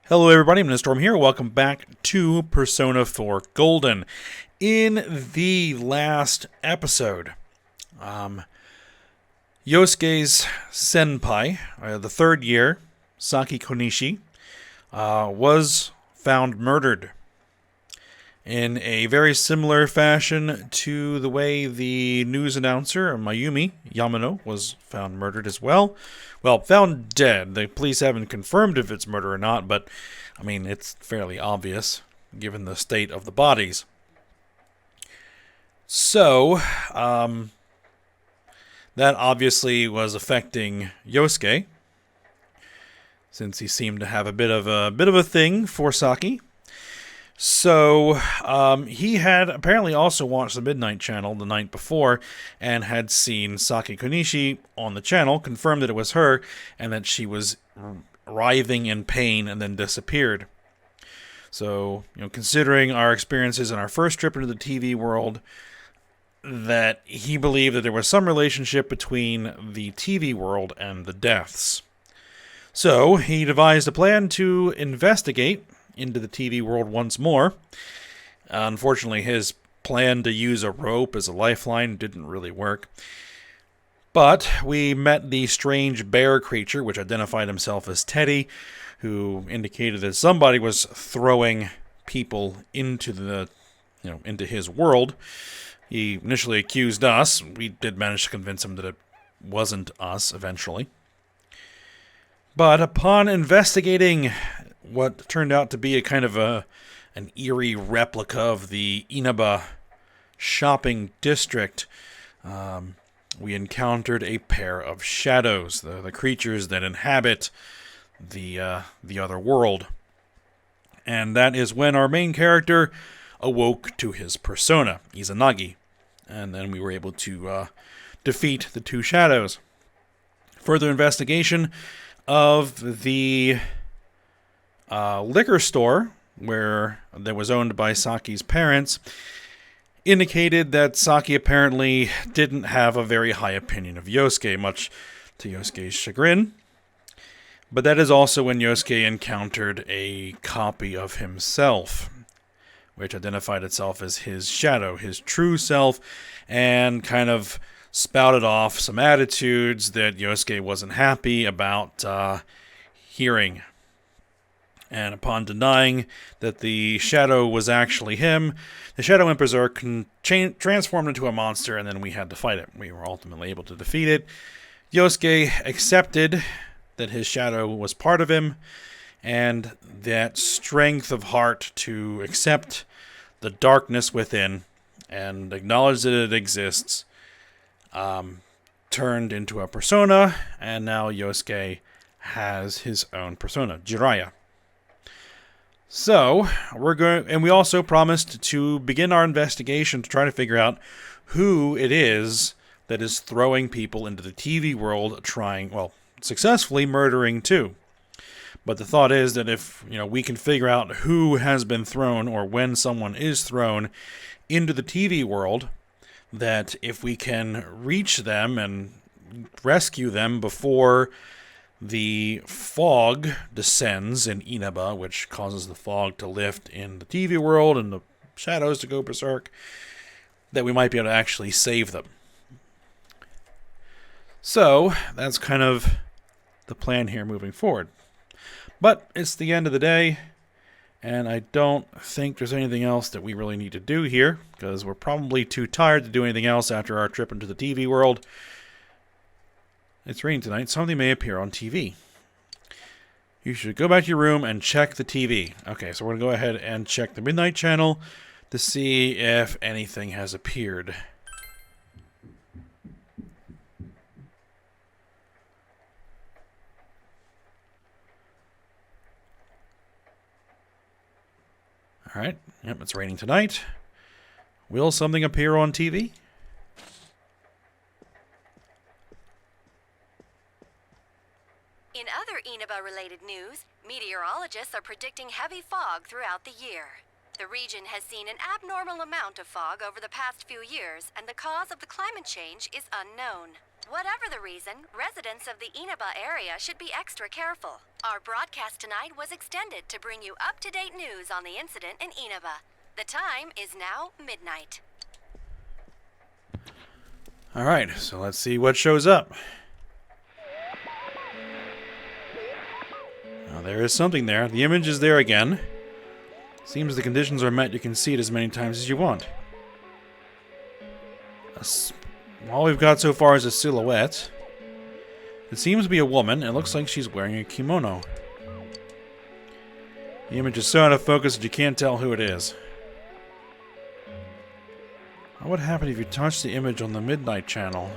Hello everybody, I'm Storm here. Welcome back to Persona 4 Golden. In the last episode, Yosuke's senpai, the third year, Saki Konishi, was found murdered in a very similar fashion to the way the news announcer, Mayumi Yamano, was found murdered as well. Well, found dead. The police haven't confirmed if it's murder or not, but, I mean, it's fairly obvious, given the state of the bodies. So, that obviously was affecting Yosuke, since he seemed to have a bit of a thing for Saki. So, he had apparently also watched the Midnight Channel the night before and had seen Saki Konishi on the channel, confirmed that it was her, and that she was writhing in pain and then disappeared. So, considering our experiences in our first trip into the TV world, that he believed that there was some relationship between the TV world and the deaths. So, he devised a plan to investigate into the TV world once more. Unfortunately, his plan to use a rope as a lifeline didn't really work. But we met the strange bear creature, which identified himself as Teddy, who indicated that somebody was throwing people into into his world. He initially accused us. We did manage to convince him that it wasn't us eventually. But upon investigating what turned out to be a kind of an eerie replica of the Inaba shopping district, we encountered a pair of shadows, the creatures that inhabit the other world. And that is when our main character awoke to his persona, Izanagi. And then we were able to defeat the two shadows. Further investigation of the liquor store, that was owned by Saki's parents, indicated that Saki apparently didn't have a very high opinion of Yosuke, much to Yosuke's chagrin. But that is also when Yosuke encountered a copy of himself, which identified itself as his shadow, his true self, and kind of spouted off some attitudes that Yosuke wasn't happy about hearing. And upon denying that the shadow was actually him, the Shadow Emperor transformed into a monster, and then we had to fight it. We were ultimately able to defeat it. Yosuke accepted that his shadow was part of him, and that strength of heart to accept the darkness within and acknowledge that it exists turned into a persona, and now Yosuke has his own persona, Jiraiya. So, we also promised to begin our investigation to try to figure out who it is that is throwing people into the TV world, successfully murdering too. But the thought is that if, we can figure out who has been thrown or when someone is thrown into the TV world, that if we can reach them and rescue them before the fog descends in Inaba, which causes the fog to lift in the TV world and the shadows to go berserk, that we might be able to actually save them. So, that's kind of the plan here moving forward. But it's the end of the day, and I don't think there's anything else that we really need to do here, because we're probably too tired to do anything else after our trip into the TV world. It's raining tonight. Something may appear on TV. You should go back to your room and check the TV. Okay, so we're going to go ahead and check the Midnight Channel to see if anything has appeared. Alright, yep, it's raining tonight. Will something appear on TV? In other Inaba-related news, meteorologists are predicting heavy fog throughout the year. The region has seen an abnormal amount of fog over the past few years, and the cause of the climate change is unknown. Whatever the reason, residents of the Inaba area should be extra careful. Our broadcast tonight was extended to bring you up-to-date news on the incident in Inaba. The time is now midnight. Alright, so let's see what shows up. Now, there is something there. The image is there again. Seems the conditions are met. You can see it as many times as you want. All we've got so far is a silhouette. It seems to be a woman. It looks like she's wearing a kimono. The image is so out of focus that you can't tell who it is. What would happen if you touched the image on the midnight channel?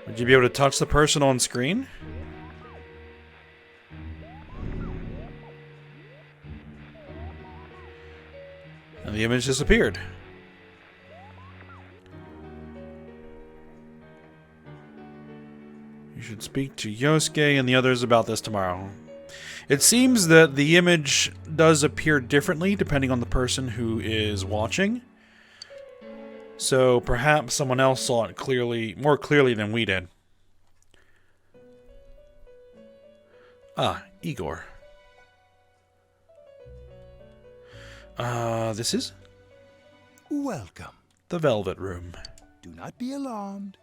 Would you be able to touch the person on screen? And the image disappeared. You should speak to Yosuke and the others about this tomorrow. It seems that the image does appear differently depending on the person who is watching. So perhaps someone else saw it more clearly than we did. Ah, Igor. This is? Welcome. The Velvet Room. Do not be alarmed.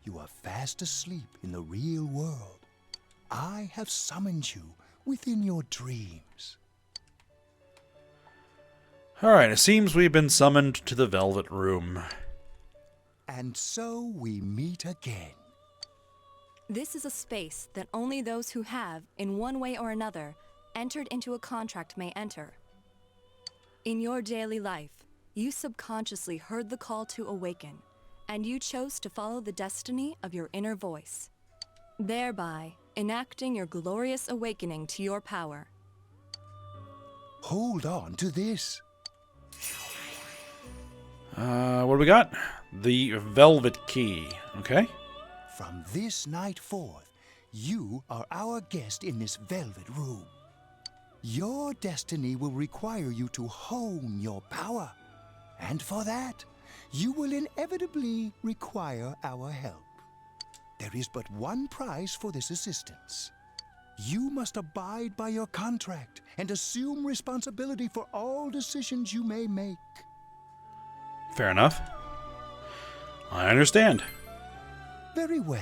You are fast asleep in the real world. I have summoned you within your dreams. Alright, it seems we've been summoned to the Velvet Room. And so we meet again. This is a space that only those who have, in one way or another, entered into a contract may enter. In your daily life, you subconsciously heard the call to awaken, and you chose to follow the destiny of your inner voice, thereby enacting your glorious awakening to your power. Hold on to this. What do we got? The Velvet Key. Okay. From this night forth, you are our guest in this velvet room. Your destiny will require you to hone your power. And for that, you will inevitably require our help. There is but one price for this assistance. You must abide by your contract and assume responsibility for all decisions you may make. Fair enough. I understand. Very well.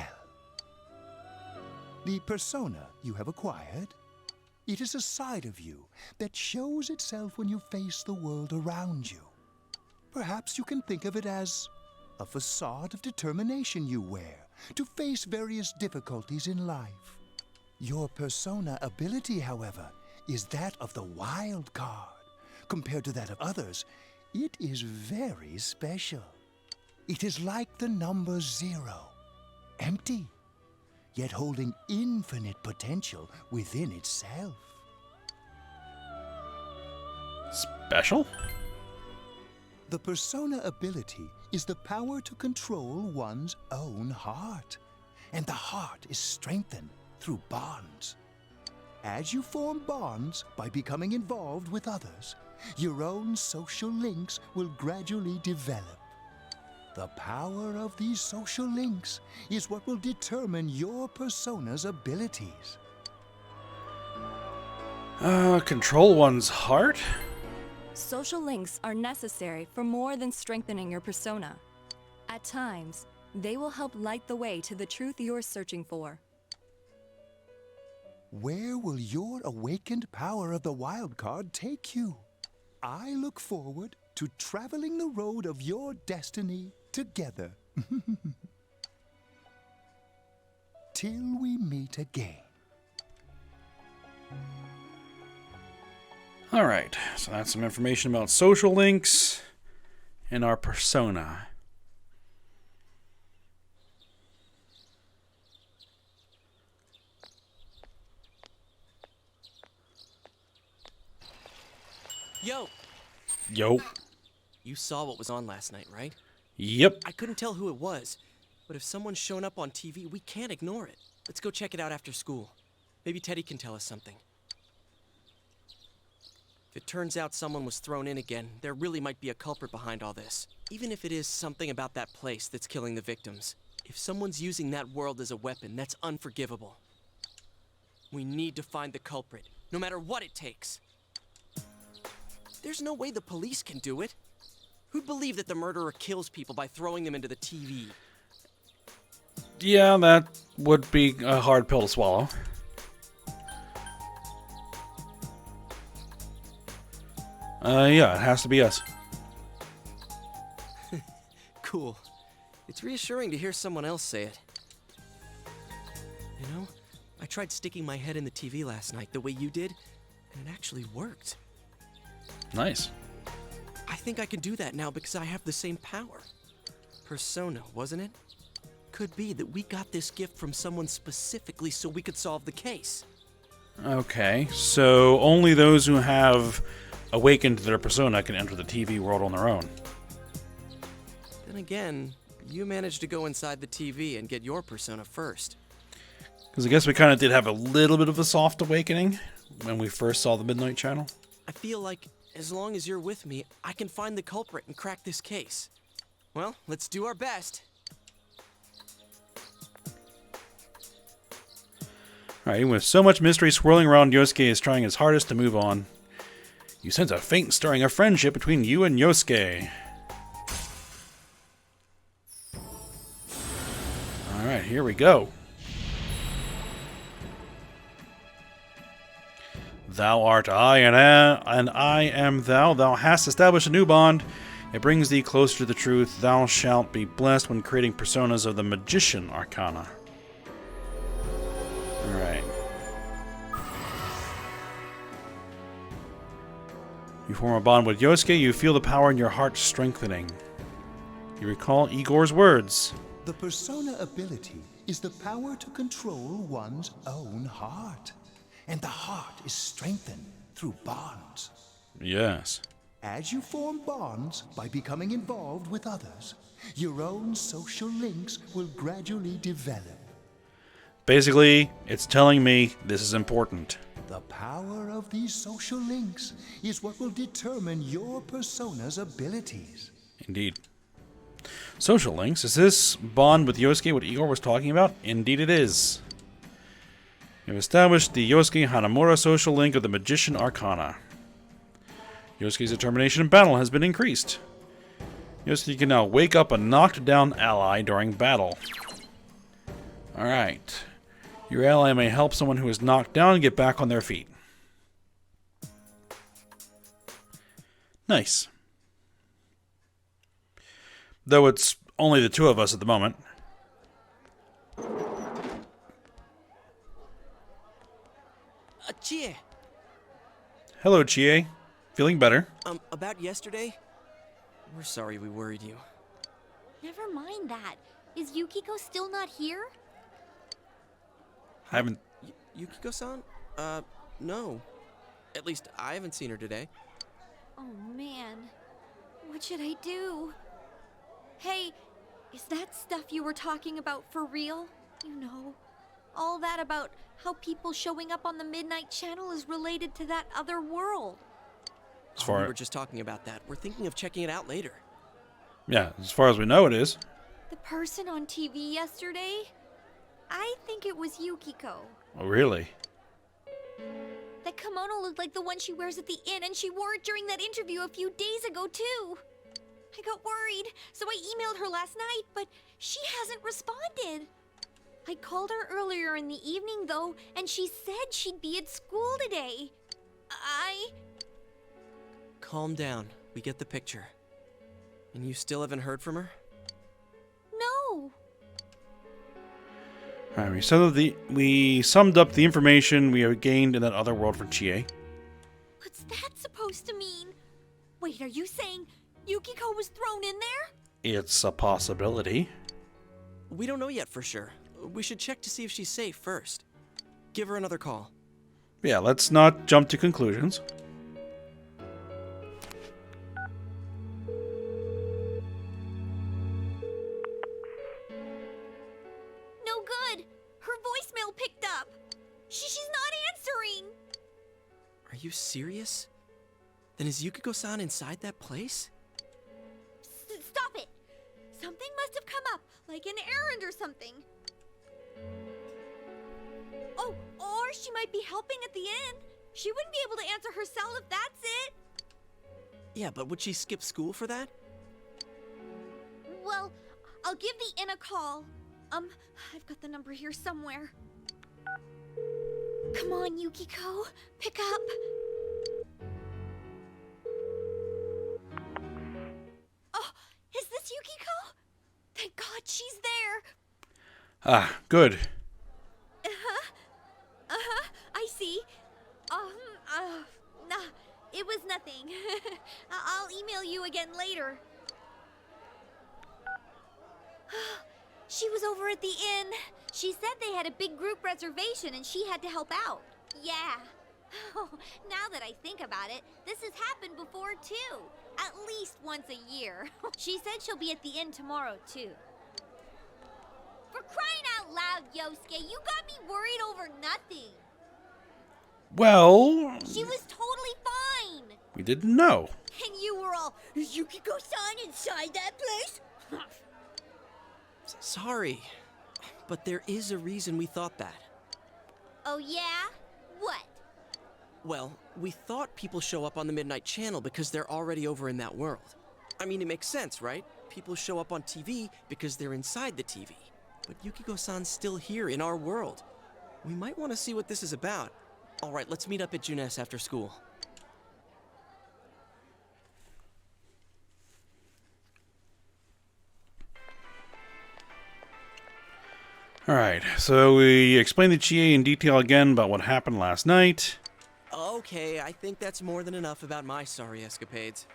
The persona you have acquired, it is a side of you that shows itself when you face the world around you. Perhaps you can think of it as a facade of determination you wear to face various difficulties in life. Your persona ability, however, is that of the wild card. Compared to that of others, it is very special. It is like the number 0, empty, yet holding infinite potential within itself. Special? The persona ability is the power to control one's own heart, and the heart is strengthened through bonds. As you form bonds by becoming involved with others, your own social links will gradually develop. The power of these social links is what will determine your persona's abilities. Control one's heart? Social links are necessary for more than strengthening your persona. At times, they will help light the way to the truth you're searching for. Where will your awakened power of the wild card take you? I look forward to traveling the road of your destiny together. Till we meet again. Alright, so that's some information about social links and our persona. Yo! Yo. You saw what was on last night, right? Yep. I couldn't tell who it was, but if someone's shown up on TV, we can't ignore it. Let's go check it out after school. Maybe Teddy can tell us something. If it turns out someone was thrown in again, there really might be a culprit behind all this. Even if it is something about that place that's killing the victims. If someone's using that world as a weapon, that's unforgivable. We need to find the culprit, no matter what it takes. There's no way the police can do it. Who'd believe that the murderer kills people by throwing them into the TV? Yeah, that would be a hard pill to swallow. Yeah, it has to be us. Cool. It's reassuring to hear someone else say it. You know, I tried sticking my head in the TV last night the way you did, and it actually worked. Nice. I think I can do that now because I have the same power. Persona, wasn't it? Could be that we got this gift from someone specifically so we could solve the case. Okay, so only those who have awakened their persona can enter the TV world on their own. Then again, you managed to go inside the TV and get your persona first. Because I guess we kind of did have a little bit of a soft awakening when we first saw the Midnight Channel. I feel like as long as you're with me, I can find the culprit and crack this case. Well, let's do our best. Alright, with so much mystery swirling around, Yosuke is trying his hardest to move on. You sense a faint stirring of friendship between you and Yosuke. Alright, here we go. Thou art I, and I am thou. Thou hast established a new bond. It brings thee closer to the truth. Thou shalt be blessed when creating personas of the Magician Arcana. Alright. You form a bond with Yosuke. You feel the power in your heart strengthening. You recall Igor's words. The persona ability is the power to control one's own heart. And the heart is strengthened through bonds. Yes. As you form bonds by becoming involved with others, your own social links will gradually develop. Basically, it's telling me this is important. The power of these social links is what will determine your persona's abilities. Indeed. Social links. Is this bond with Yosuke what Igor was talking about? Indeed it is. You've established the Yosuke Hanamura social link of the Magician Arcana. Yosuke's determination in battle has been increased. Yosuke can now wake up a knocked down ally during battle. Alright. Your ally may help someone who is knocked down get back on their feet. Nice. Though it's only the two of us at the moment. Chie, Hello, Chie. Feeling better? about yesterday? We're sorry we worried you. Never mind that. Is Yukiko still not here? I haven't... Yukiko-san? No. At least I haven't seen her today. Oh man. What should I do? Hey, is that stuff you were talking about for real? You know, all that about how people showing up on the Midnight Channel is related to that other world. As We far, were just talking about that. We're thinking of checking it out later. yeah, as far as we know, it is. The person on TV yesterday? I think it was Yukiko. Oh, really? That kimono looked like the one she wears at the inn, and she wore it during that interview a few days ago, too. I got worried, so I emailed her last night, but she hasn't responded. I called her earlier in the evening, though, and she said she'd be at school today. Calm down. We get the picture. And you still haven't heard from her? No. Alright, we summed up the information we have gained in that other world from Chie. What's that supposed to mean? Wait, are you saying Yukiko was thrown in there? It's a possibility. We don't know yet for sure. We should check to see if she's safe first. Give her another call. Yeah, let's not jump to conclusions. No good. Her voicemail picked up. She's not answering. Are you serious? Then is Yukiko-san inside that place? Stop it. Something must have come up, like like an errand or something. Oh, or she might be helping at the inn. She wouldn't be able to answer her cell if that's it. Yeah, but would she skip school for that? Well, I'll give the inn a call. I've got the number here somewhere. Come on, Yukiko. Pick up. Oh, is this Yukiko? Thank God she's there. Ah, good. I see. Nah, it was nothing. I'll email you again later. She was over at the inn. She said they had a big group reservation and she had to help out. Yeah. Now that I think about it, this has happened before too. At least once a year. She said she'll be at the inn tomorrow too. For crying out loud, Yosuke, you got me worried over nothing. Well, She was totally fine. we didn't know. And you were all, is Yukiko-san inside that place? Sorry, but there is a reason we thought that. Oh yeah? What? Well, we thought people show up on the Midnight Channel because they're already over in that world. I mean, it makes sense, right? People show up on TV because they're inside the TV. But Yukiko-san's still here in our world. We might want to see what this is about. All right, let's meet up at Junes after school. Alright, so we explained to Chie in detail again about what happened last night. Okay, I think that's more than enough about my sorry escapades.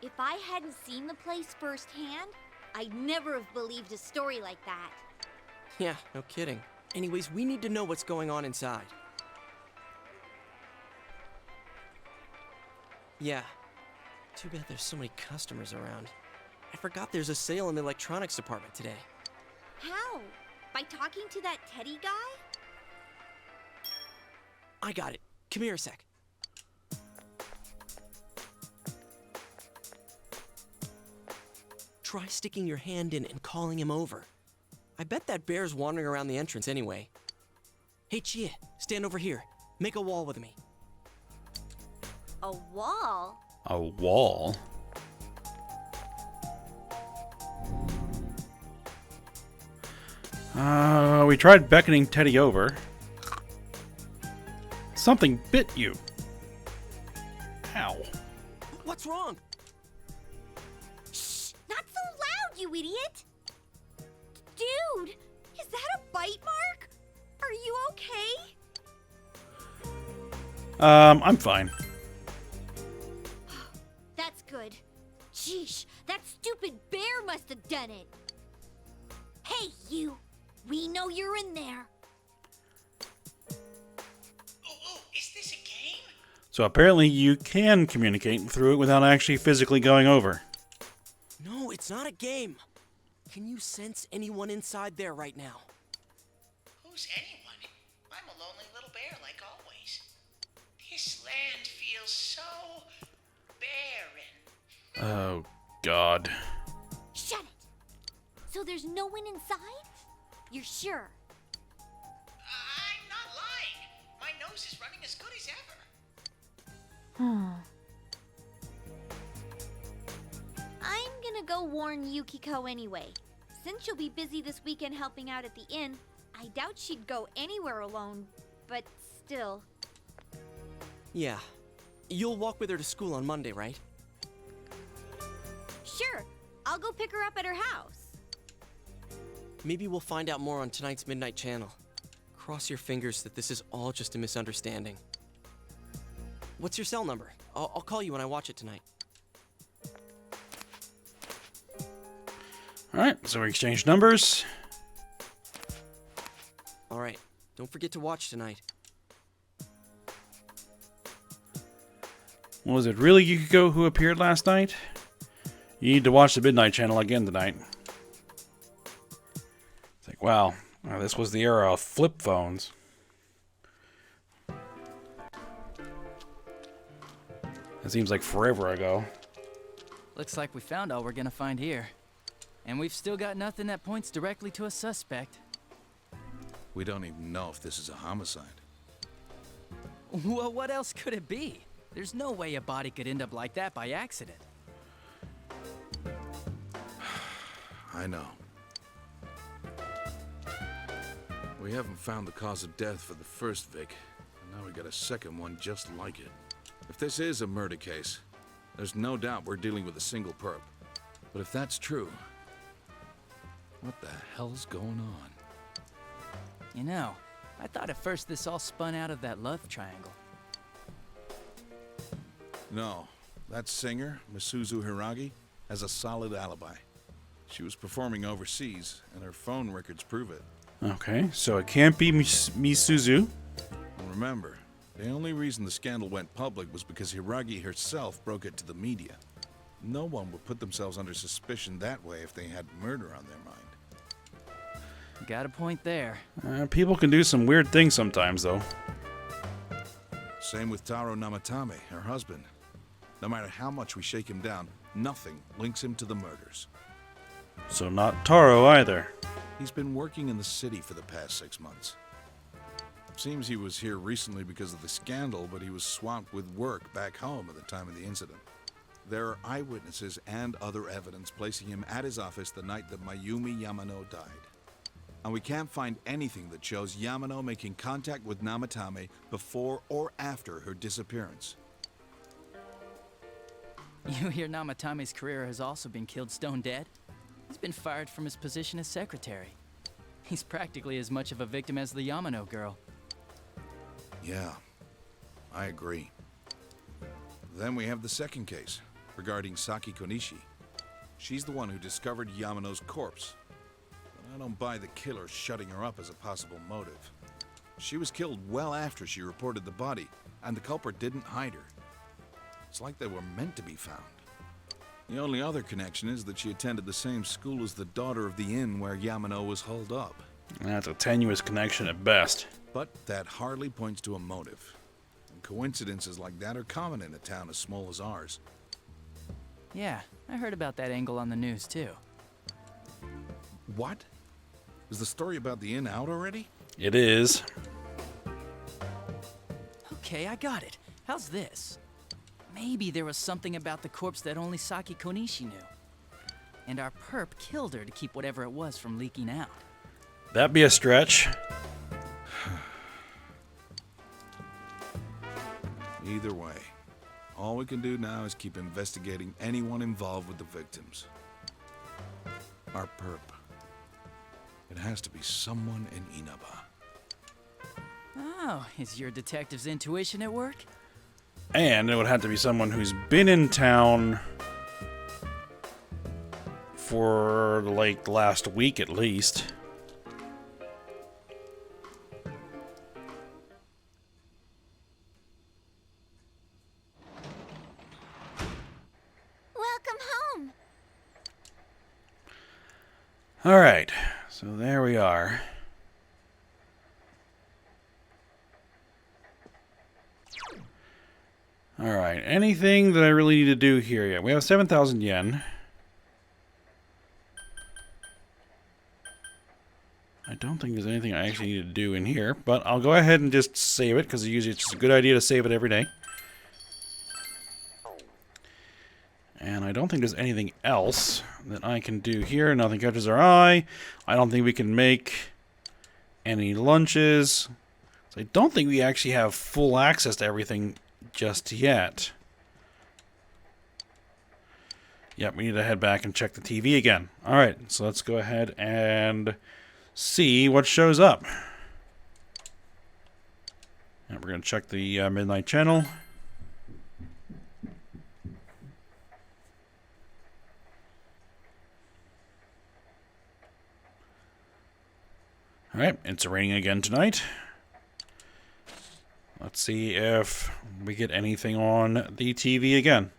If I hadn't seen the place firsthand, I'd never have believed a story like that. Yeah, no kidding. Anyways, we need to know what's going on inside. Yeah. Too bad there's so many customers around. I forgot there's a sale in the electronics department today. How? By talking to that Teddy guy? I got it. Come here a sec. Try sticking your hand in and calling him over. I bet that bear's wandering around the entrance anyway. Hey, Chia, stand over here. Make a wall with me. A wall? A wall? We tried beckoning Teddy over. Something bit you. Ow. What's wrong? Shh! Not so loud, you idiot! Dude! Is that a bite mark? Are you okay? I'm fine. That's good. Sheesh, that stupid bear must have done it. Hey, you! We know you're in there. Oh, is this a game? So apparently you can communicate through it without actually physically going over. No, it's not a game. Can you sense anyone inside there right now? Who's anyone? I'm a lonely little bear like always. This land feels so barren. Oh, God. Shut it! So there's no one inside? You're sure? I'm not lying. My nose is running as good as ever. I'm gonna go warn Yukiko anyway. Since she'll be busy this weekend helping out at the inn, I doubt she'd go anywhere alone, but still. Yeah. You'll walk with her to school on Monday, right? Sure, I'll go pick her up at her house. Maybe we'll find out more on tonight's Midnight Channel. Cross your fingers that this is all just a misunderstanding. What's your cell number? I'll call you when I watch it tonight. Alright, so we exchanged numbers. All right. Don't forget to watch tonight. Was it really Yukiko who appeared last night? You need to watch the Midnight Channel again tonight. It's like, wow, this was the era of flip phones. It seems like forever ago. Looks like we found all we're gonna find here. And we've still got nothing that points directly to a suspect. We don't even know if this is a homicide. Well, what else could it be? There's no way a body could end up like that by accident. I know. We haven't found the cause of death for the first Vic, and now we got a second one just like it. If this is a murder case, there's no doubt we're dealing with a single perp. But if that's true, what the hell's going on? You know, I thought at first this all spun out of that love triangle. No, that singer, Misuzu Hiragi, has a solid alibi. She was performing overseas, and her phone records prove it. Okay, so it can't be Misuzu. And remember, the only reason the scandal went public was because Hiragi herself broke it to the media. No one would put themselves under suspicion that way if they had murder on their mind. Got a point there. People can do some weird things sometimes, though. Same with Taro Namatame, her husband. No matter how much we shake him down, nothing links him to the murders. So not Taro either. He's been working in the city for the past 6 months. Seems he was here recently because of the scandal, but he was swamped with work back home at the time of the incident. There are eyewitnesses and other evidence placing him at his office the night that Mayumi Yamano died. And we can't find anything that shows Yamano making contact with Namatame before or after her disappearance. You hear Namatame's career has also been killed stone dead? He's been fired from his position as secretary. He's practically as much of a victim as the Yamano girl. Yeah, I agree. Then we have the second case, regarding Saki Konishi. She's the one who discovered Yamano's corpse. But I don't buy the killer shutting her up as a possible motive. She was killed well after she reported the body, and the culprit didn't hide her. It's like they were meant to be found. The only other connection is that she attended the same school as the daughter of the inn where Yamano was holed up. That's a tenuous connection at best. But that hardly points to a motive. And coincidences like that are common in a town as small as ours. Yeah, I heard about that angle on the news too. What? Is the story about the inn out already? It is. Okay, I got it. How's this? Maybe there was something about the corpse that only Saki Konishi knew. And our perp killed her to keep whatever it was from leaking out. That'd be a stretch. Either way, all we can do now is keep investigating anyone involved with the victims. Our perp. It has to be someone in Inaba. Oh, is your detective's intuition at work? And it would have to be someone who's been in town for, like, the last week at least. Welcome home. Alright, so there we are. Alright, anything that I really need to do here yet? We have 7,000 yen. I don't think there's anything I actually need to do in here, but I'll go ahead and just save it, because usually it's just a good idea to save it every day. And I don't think there's anything else that I can do here. Nothing catches our eye. I don't think we can make any lunches. So I don't think we actually have full access to everything just yet. Yep, we need to head back and check the TV again. Alright, so let's go ahead and see what shows up. And we're going to check the Midnight Channel. Alright, it's raining again tonight. Let's see if we get anything on the TV again.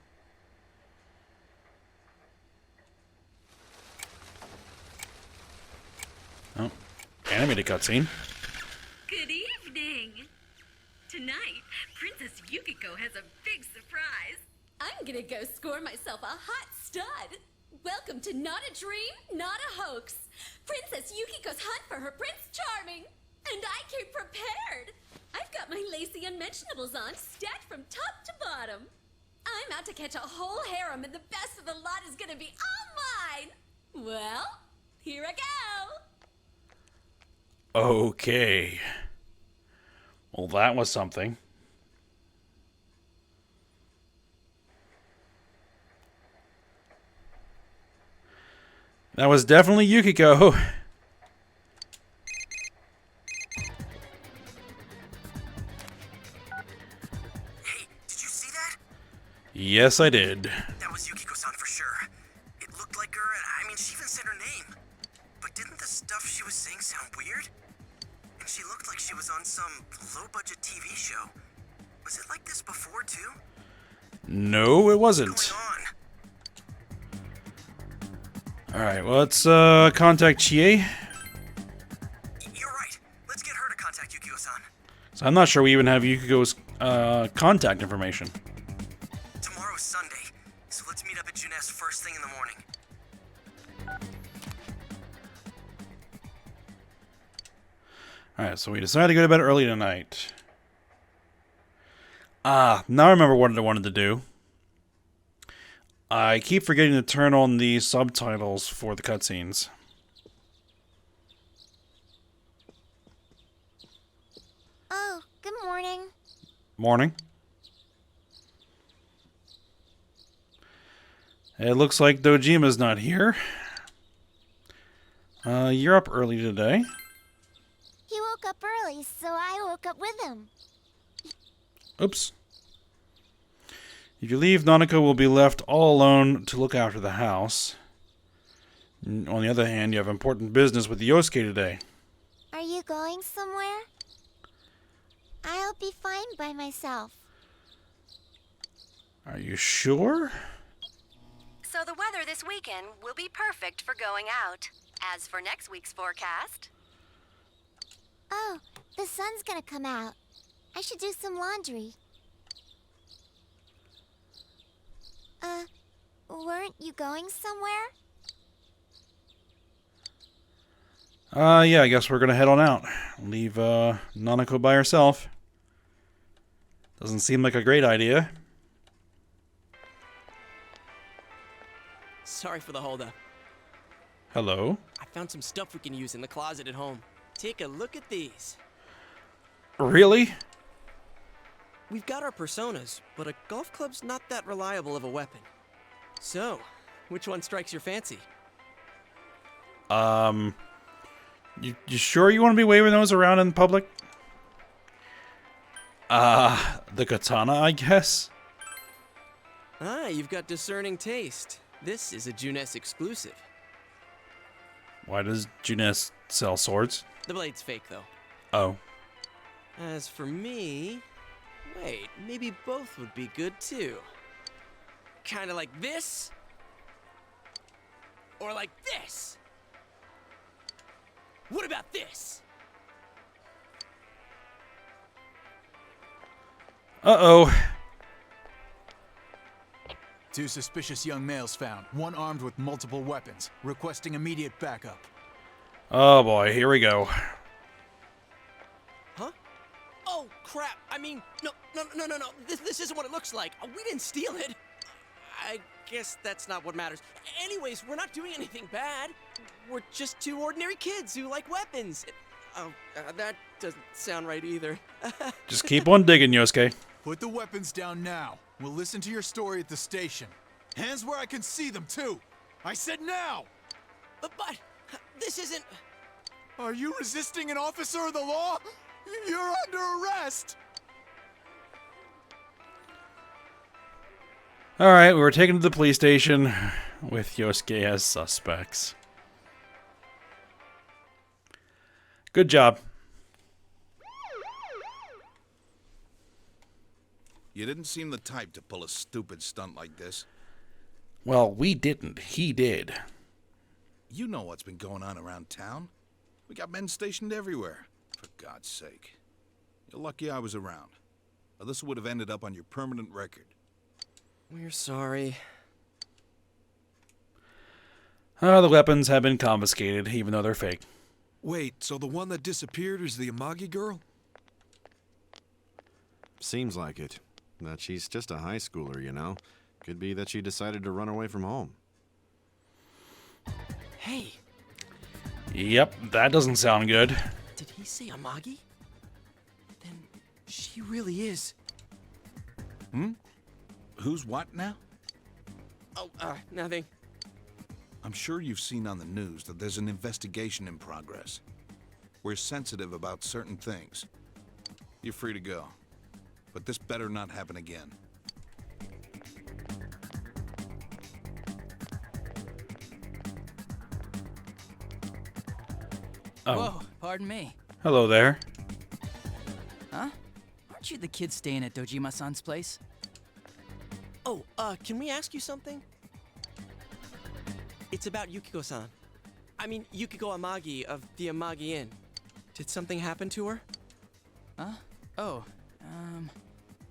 Oh, animated cutscene. Good evening! Tonight, Princess Yukiko has a big surprise. I'm gonna go score myself a hot stud. Welcome to Not a Dream, Not a Hoax. Princess Yukiko's hunt for her Prince Charming. And I came prepared. I've got my lacy unmentionables on, stacked from top to bottom. I'm out to catch a whole harem, and the best of the lot is gonna be all mine. Well, here I go. Okay. Well, that was something. That was definitely Yukiko. Hey, did you see that? Yes, I did. That was Yukiko-san for sure. It looked like her, and I mean, she even said her name. But didn't the stuff she was saying sound weird? And she looked like she was on some low-budget TV show. Was it like this before, too? No, it wasn't. What's going on? Alright, well, let's contact Chie. You're right. Let's get her to contact Yukiko-san. So I'm not sure we even have Yukiko's contact information. Tomorrow's Sunday, so let's meet up at Juness first thing in the morning. Alright, so we decided to go to bed early tonight. Now I remember what I wanted to do. I keep forgetting to turn on the subtitles for the cutscenes. Oh, good morning. Morning. It looks like Dojima's not here. You're up early today. He woke up early, so I woke up with him. Oops. If you leave, Nanako will be left all alone to look after the house. On the other hand, you have important business with Yosuke today. Are you going somewhere? I'll be fine by myself. Are you sure? So the weather this weekend will be perfect for going out. As for next week's forecast... Oh, the sun's gonna come out. I should do some laundry. Weren't you going somewhere? Yeah, I guess we're gonna head on out. Leave, Nanako by herself. Doesn't seem like a great idea. Sorry for the holdup. Hello? I found some stuff we can use in the closet at home. Take a look at these. Really? We've got our personas, but a golf club's not that reliable of a weapon. So, which one strikes your fancy? You sure you want to be waving those around in public? The katana, I guess? Ah, you've got discerning taste. This is a Juness exclusive. Why does Juness sell swords? The blade's fake, though. Oh. As for me... Wait, maybe both would be good, too. Kinda like this? Or like this? What about this? Uh-oh. Two suspicious young males found, one armed with multiple weapons, requesting immediate backup. Oh boy, here we go. Huh? Oh, crap! I mean, no. This isn't what it looks like. We didn't steal it. I guess that's not what matters. Anyways, we're not doing anything bad. We're just two ordinary kids who like weapons. Oh, that doesn't sound right either. Just keep on digging, Yosuke. Put the weapons down now. We'll listen to your story at the station. Hands where I can see them, too! I said now! But this isn't... Are you resisting an officer of the law? You're under arrest! Alright, we were taken to the police station with Yosuke as suspects. Good job. You didn't seem the type to pull a stupid stunt like this. Well, we didn't. He did. You know what's been going on around town. We got men stationed everywhere. For God's sake. You're lucky I was around. Or this would have ended up on your permanent record. We're sorry. The weapons have been confiscated, even though they're fake. Wait, so the one that disappeared is the Amagi girl? Seems like it. That she's just a high schooler, you know. Could be that she decided to run away from home. Hey, Yep, that doesn't sound good. did he say Amagi? Then she really is. Who's what now? Oh, nothing. I'm sure you've seen on the news that there's an investigation in progress. We're sensitive about certain things. You're free to go. But this better not happen again. Oh, Whoa, pardon me. hello there. Huh? Aren't you the kid staying at Dojima-san's place? Oh, can we ask you something? It's about Yukiko-san. I mean, Yukiko Amagi of the Amagi Inn. Did something happen to her? Huh? Oh, am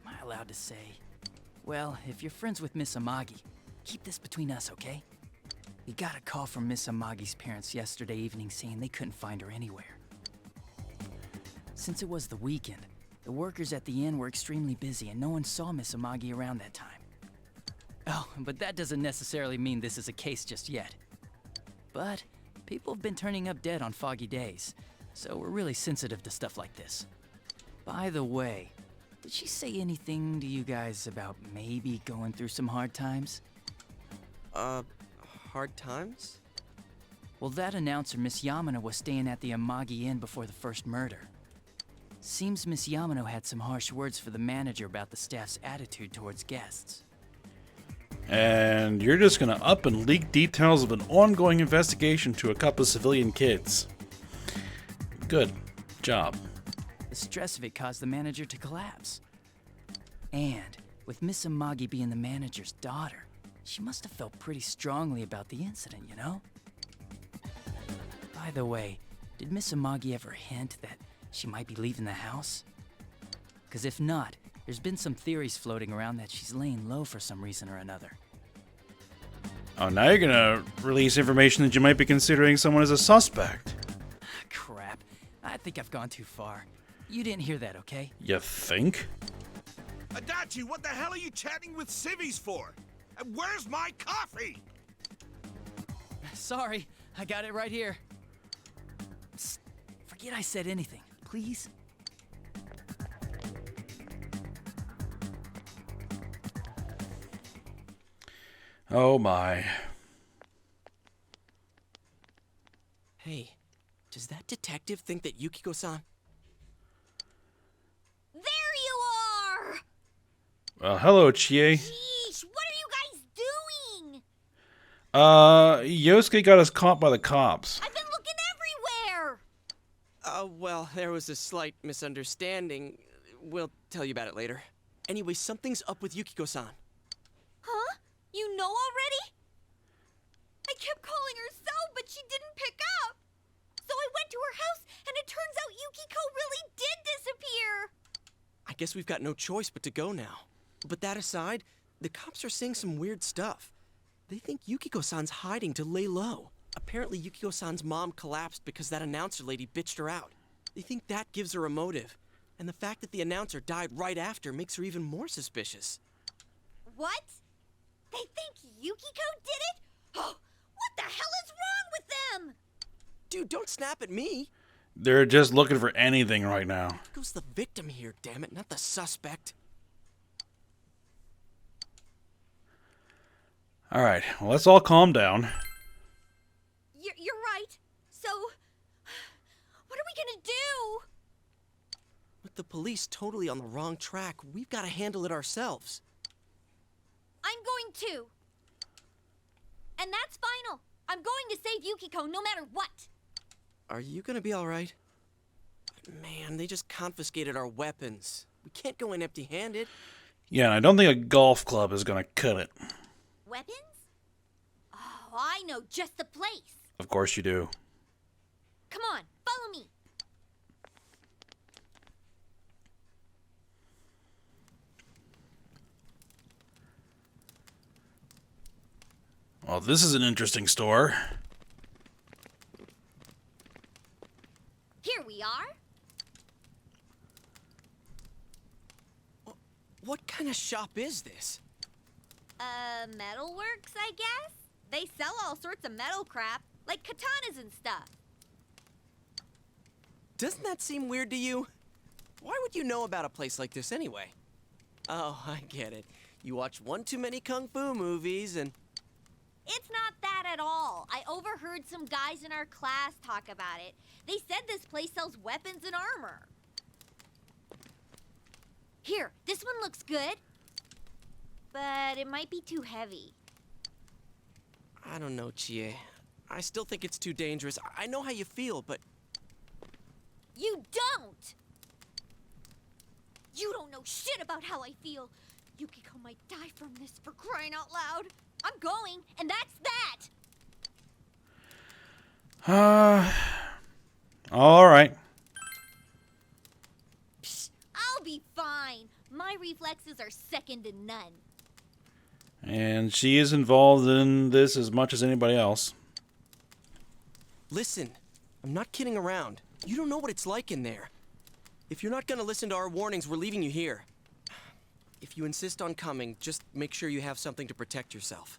I allowed to say? Well, if you're friends with Miss Amagi, keep this between us, okay? We got a call from Miss Amagi's parents yesterday evening saying they couldn't find her anywhere. Since it was the weekend, the workers at the inn were extremely busy and no one saw Miss Amagi around that time. Oh, but that doesn't necessarily mean this is a case just yet. But people have been turning up dead on foggy days, so we're really sensitive to stuff like this. By the way, did she say anything to you guys about maybe going through some hard times? Hard times? Well, that announcer, Miss Yamano, was staying at the Amagi Inn before the first murder. Seems Miss Yamano had some harsh words for the manager about the staff's attitude towards guests. And you're just gonna up and leak details of an ongoing investigation to a couple of civilian kids. Good job. The stress of it caused the manager to collapse. And with Miss Amagi being the manager's daughter, she must have felt pretty strongly about the incident, you know? By the way, did Miss Amagi ever hint that she might be leaving the house? Because if not, there's been some theories floating around that she's laying low for some reason or another. Oh, now you're gonna release information that you might be considering someone as a suspect. Crap. I think I've gone too far. You didn't hear that, okay? You think? Adachi, what the hell are you chatting with civvies for? And where's my coffee? Sorry, I got it right here. Psst, forget I said anything, please. Oh my. Hey, does that detective think that Yukiko-san... There you are! Well, hello, Chie. Sheesh, what are you guys doing? Yosuke got us caught by the cops. I've been looking everywhere! Well, there was a slight misunderstanding. We'll tell you about it later. Anyway, something's up with Yukiko-san. Huh? You know already? I kept calling her so, but she didn't pick up. So I went to her house, and it turns out Yukiko really did disappear. I guess we've got no choice but to go now. But that aside, the cops are saying some weird stuff. They think Yukiko-san's hiding to lay low. Apparently Yukiko-san's mom collapsed because that announcer lady bitched her out. They think that gives her a motive. And the fact that the announcer died right after makes her even more suspicious. What? They think Yukiko did it? Oh, what the hell is wrong with them? Dude, don't snap at me. They're just looking for anything right now. Yukiko's the victim here, damn it, not the suspect. Alright, well, let's all calm down. You're right. So, what are we gonna do? With the police totally on the wrong track, we've got to handle it ourselves. I'm going to. And that's final. I'm going to save Yukiko no matter what. Are you gonna be alright? Man, they just confiscated our weapons. We can't go in empty-handed. Yeah, and I don't think a golf club is gonna cut it. Weapons? Oh, I know just the place. Of course you do. Come on, follow me. Well, this is an interesting store. Here we are. What kind of shop is this? Metalworks, I guess? They sell all sorts of metal crap, like katanas and stuff. Doesn't that seem weird to you? Why would you know about a place like this anyway? Oh, I get it. You watch one too many kung fu movies and... It's not that at all. I overheard some guys in our class talk about it. They said this place sells weapons and armor. Here, this one looks good. But it might be too heavy. I don't know, Chie. I still think it's too dangerous. I know how you feel, but... You don't! You don't know shit about how I feel. Yukiko might die from this, for crying out loud. I'm going, and that's that! Alright. Psh, I'll be fine. My reflexes are second to none. And she is involved in this as much as anybody else. Listen, I'm not kidding around. You don't know what it's like in there. If you're not gonna listen to our warnings, we're leaving you here. If you insist on coming, just make sure you have something to protect yourself.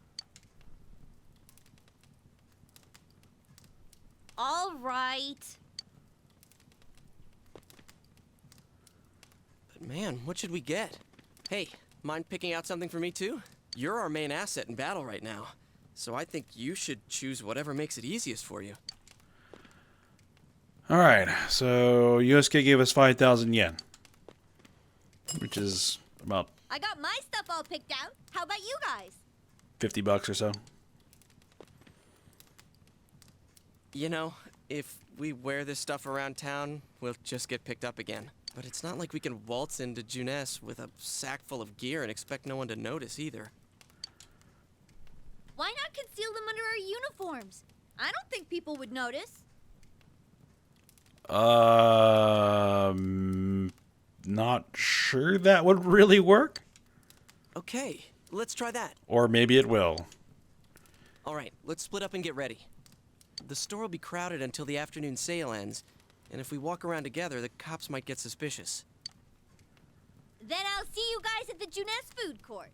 All right. But man, what should we get? Hey, mind picking out something for me too? You're our main asset in battle right now, so I think you should choose whatever makes it easiest for you. Alright, so Yosuke gave us 5,000 yen. Which is about I got my stuff all picked out. How about you guys? $50 or so. You know, if we wear this stuff around town, we'll just get picked up again. But it's not like we can waltz into Junes with a sack full of gear and expect no one to notice either. Why not conceal them under our uniforms? I don't think people would notice. Not sure that would really work. Okay, let's try that. Or maybe it will. Alright, let's split up and get ready. The store will be crowded until the afternoon sale ends, and if we walk around together, the cops might get suspicious. Then I'll see you guys at the Junes food court.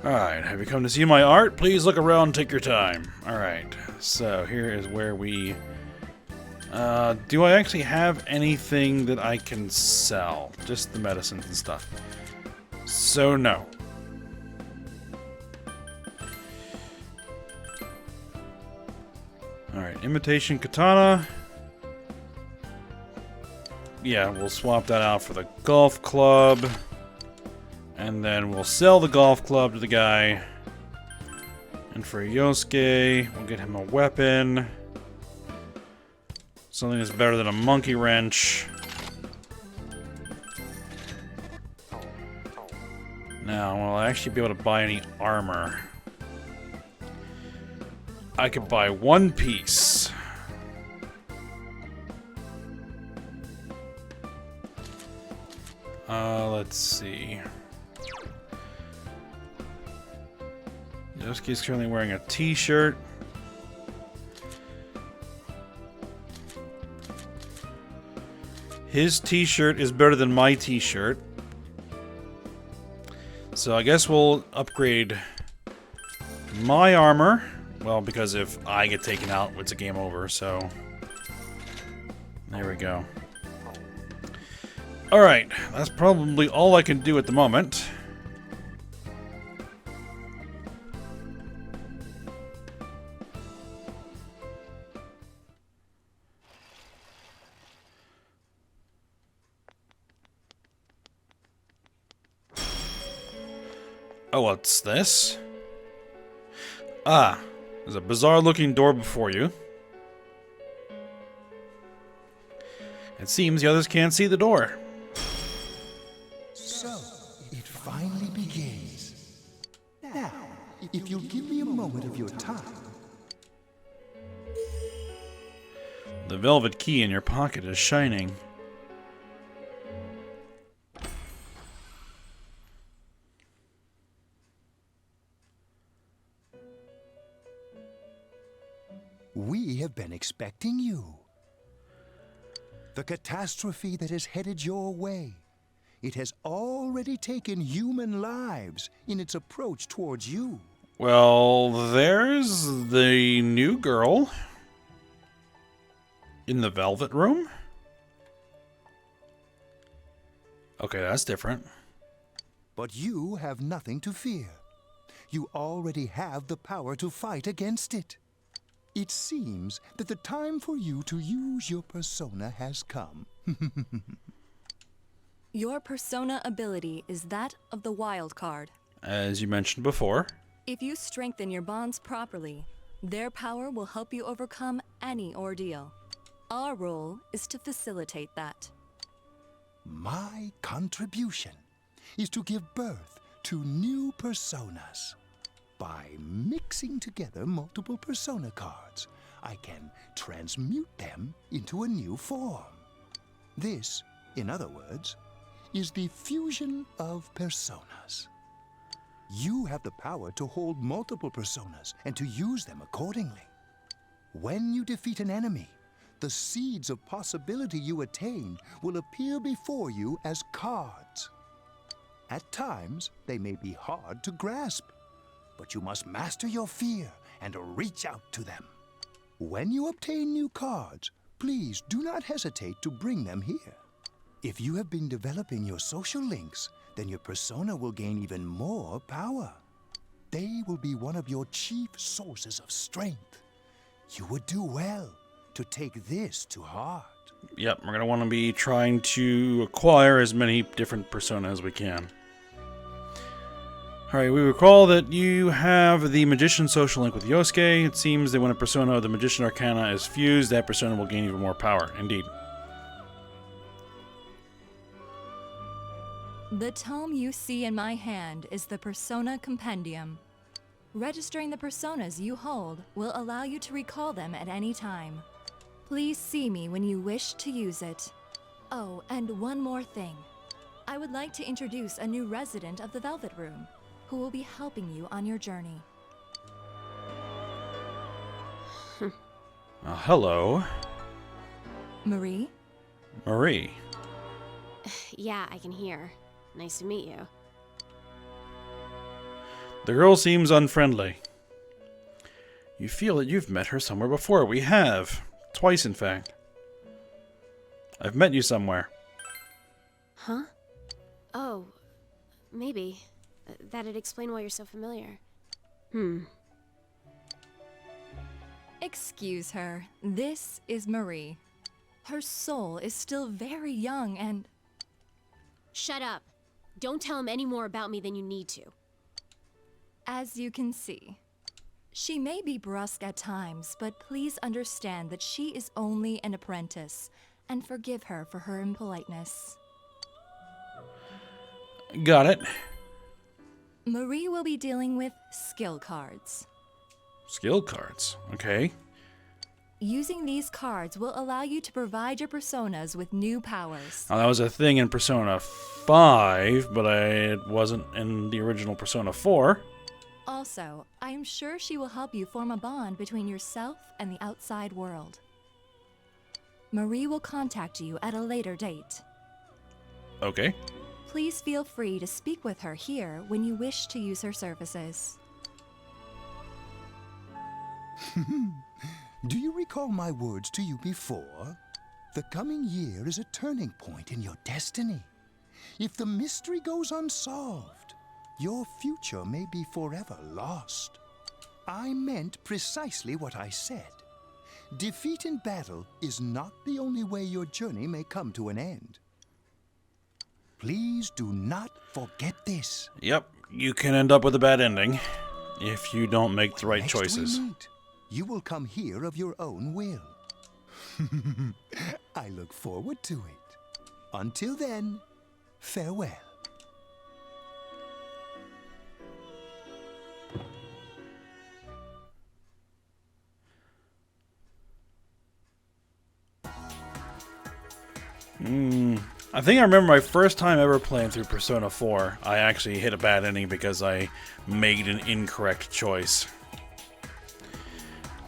Alright, have you come to see my art? Please look around and take your time. Alright, so here is where we... do I actually have anything that I can sell? Just the medicines and stuff. So, no. Alright, imitation katana. Yeah, we'll swap that out for the golf club. And then we'll sell the golf club to the guy. And for Yosuke, we'll get him a weapon. Something that's better than a monkey wrench. Now, will I actually be able to buy any armor? I could buy one piece. Let's see. Yosuke's currently wearing a t-shirt. His t-shirt is better than my t-shirt. So I guess we'll upgrade my armor. Well, because if I get taken out, it's a game over, so... There we go. Alright, that's probably all I can do at the moment. Oh, what's this? Ah, there's a bizarre-looking door before you. It seems the others can't see the door. So, it finally begins. Now, if you'll give me a moment of your time. The velvet key in your pocket is shining. expecting you. The catastrophe that is headed your way, it has already taken human lives in its approach towards you. Well, there's the new girl in the Velvet Room. Okay, that's different. But you have nothing to fear. You already have the power to fight against it. It seems that the time for you to use your persona has come. Your persona ability is that of the wild card. As you mentioned before. If you strengthen your bonds properly, their power will help you overcome any ordeal. Our role is to facilitate that. My contribution is to give birth to new personas. By mixing together multiple persona cards, I can transmute them into a new form. This, in other words, is the fusion of personas. You have the power to hold multiple personas and to use them accordingly. When you defeat an enemy, the seeds of possibility you attain will appear before you as cards. At times, they may be hard to grasp, but you must master your fear and reach out to them. When you obtain new cards, please do not hesitate to bring them here. If you have been developing your social links, then your persona will gain even more power. They will be one of your chief sources of strength. You would do well to take this to heart. Yep, we're going to want to be trying to acquire as many different personas as we can. Alright, we recall that you have the Magician social link with Yosuke. It seems that when a persona of the Magician Arcana is fused, that persona will gain even more power. Indeed. The tome you see in my hand is the Persona Compendium. Registering the personas you hold will allow you to recall them at any time. Please see me when you wish to use it. Oh, and one more thing. I would like to introduce a new resident of the Velvet Room, who will be helping you on your journey. Hello. Marie? Marie. Yeah, I can hear. Nice to meet you. The girl seems unfriendly. You feel that you've met her somewhere before. We have. Twice, in fact. I've met you somewhere. Huh? Oh, maybe. That'd explain why you're so familiar. Excuse her. This is Marie. Her soul is still very young and... Shut up. Don't tell him any more about me than you need to. As you can see, she may be brusque at times, but please understand that she is only an apprentice, and forgive her for her impoliteness. Got it. Marie will be dealing with skill cards. Skill cards. Okay. Using these cards will allow you to provide your personas with new powers. Now, that was a thing in Persona 5, but it wasn't in the original Persona 4. Also, I am sure she will help you form a bond between yourself and the outside world. Marie will contact you at a later date. Okay. Please feel free to speak with her here when you wish to use her services. Do you recall my words to you before? The coming year is a turning point in your destiny. If the mystery goes unsolved, your future may be forever lost. I meant precisely what I said. Defeat in battle is not the only way your journey may come to an end. Please do not forget this. Yep, you can end up with a bad ending if you don't make the right choices. We meet, you will come here of your own will. I look forward to it. Until then, farewell. I think I remember my first time ever playing through Persona 4. I actually hit a bad ending because I made an incorrect choice.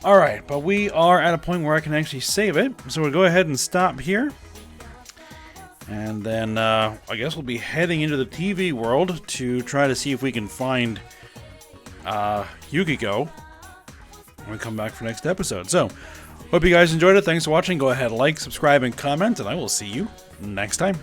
Alright, but we are at a point where I can actually save it. So we'll go ahead and stop here. And then I guess we'll be heading into the TV world to try to see if we can find Yukiko when we come back for next episode. So, hope you guys enjoyed it. Thanks for watching. Go ahead, like, subscribe, and comment, and I will see you next time.